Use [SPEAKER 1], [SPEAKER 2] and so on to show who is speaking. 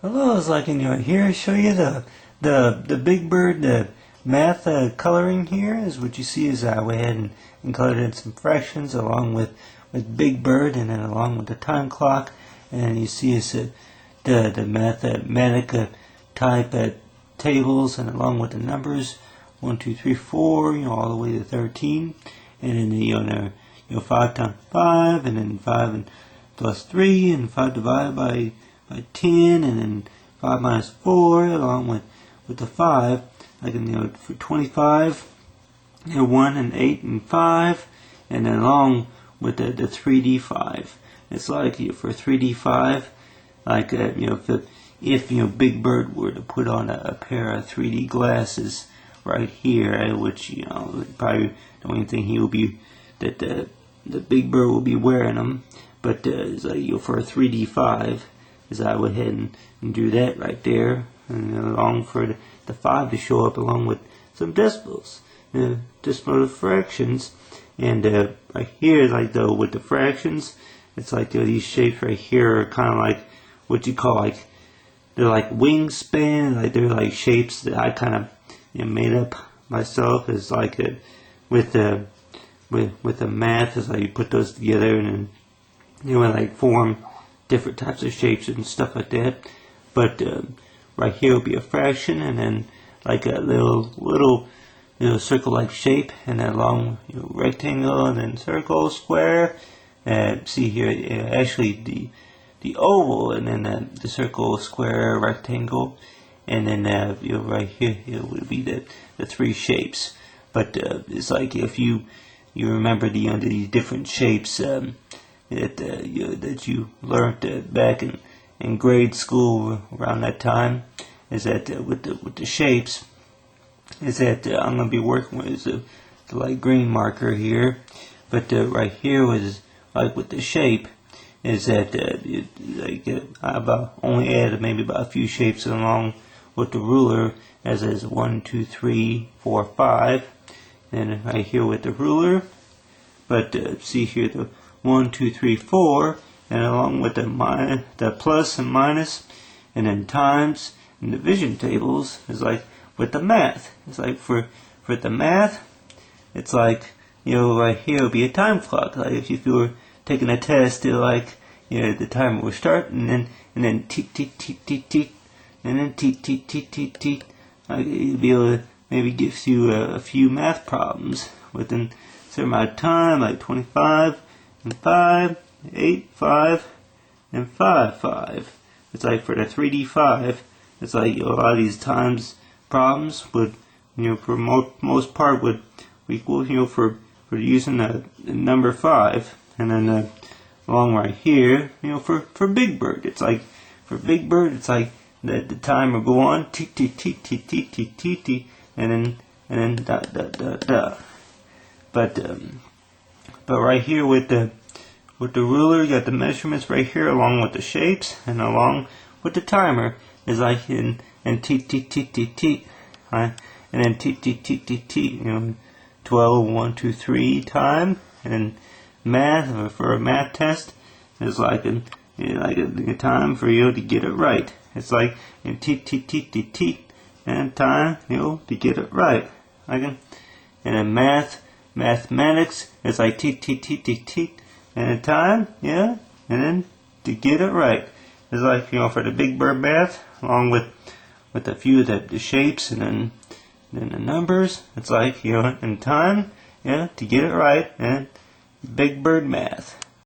[SPEAKER 1] Hello, it's like here I show you the Big Bird math coloring here. Is what you see is I went ahead and colored in some fractions along with Big Bird, and then along with the time clock, and you see is the mathematic type tables, and along with the numbers 1 2 3 4, all the way to 13, and then 5 times 5, and then 5 and plus 3, and 5 divided by 10, and then 5 minus 4, along with the 5, like for 25, 1 and 8 and 5, and then along with the 3D 5. It's like for 3D 5, like if Big Bird were to put on a pair of 3D glasses right here, which probably the only thing he will be that the Big Bird will be wearing them, but it's like for a 3D 5. Is I went ahead and do that right there, and along for the 5 to show up along with some decimals, decimal fractions, and right here, like with the fractions, it's like these shapes right here are kind of like what you call they're like wingspan, like they're like shapes that I kind of made up myself. It's like with the math, is like you put those together and then like form different types of shapes and stuff like that. But right here will be a fraction, and then like a little circle-like shape, and then long rectangle, and then circle, square. See here, actually the oval, and then the circle, square, rectangle, and then right here would be the 3 shapes. But it's like if you remember these different shapes. That you learned back in grade school around that time, is that with the shapes, is that I'm going to be working with the light green marker here, but right here was like with the shape, is that I've only added maybe about a few shapes along with the ruler, as is 1 2 3 4 5, and right here with the ruler. But see here the 1 2 3 4, and along with the plus and minus, and then times and division tables is like with the math. It's like for the math, it's like right here will be a time clock. Like if you were taking a test, the timer will start, and then tick tick tick tick tick, and then tick tick tick tick tick. You'll be able to maybe gives you a few math problems within a certain amount of time, like 25 and 5, 8, 5, and 5, 5. It's like for the 3D 5, it's like a lot of these times problems would, for most part would equal, for using the number 5, and then along right here, for Big Bird, it's like for Big Bird, it's like the timer go on, tick tick tick tick tick tick tick tick, and then dot dot dot dot. But right here with the ruler, you got the measurements right here along with the shapes, and along with the timer is like and tick tick tick tick tick, right? And then tick tick tick tick tick, 12 1 2 3 time, and then math for a math test is like a time for you to get it right. It's like and tick tick tick tick tick, and time to get it right. And then mathematics is like tick tick tick tick tick, and the time, and then to get it right. It's like for the Big Bird math, along with a few of the shapes, and then the numbers. It's like and time, to get it right, and Big Bird math.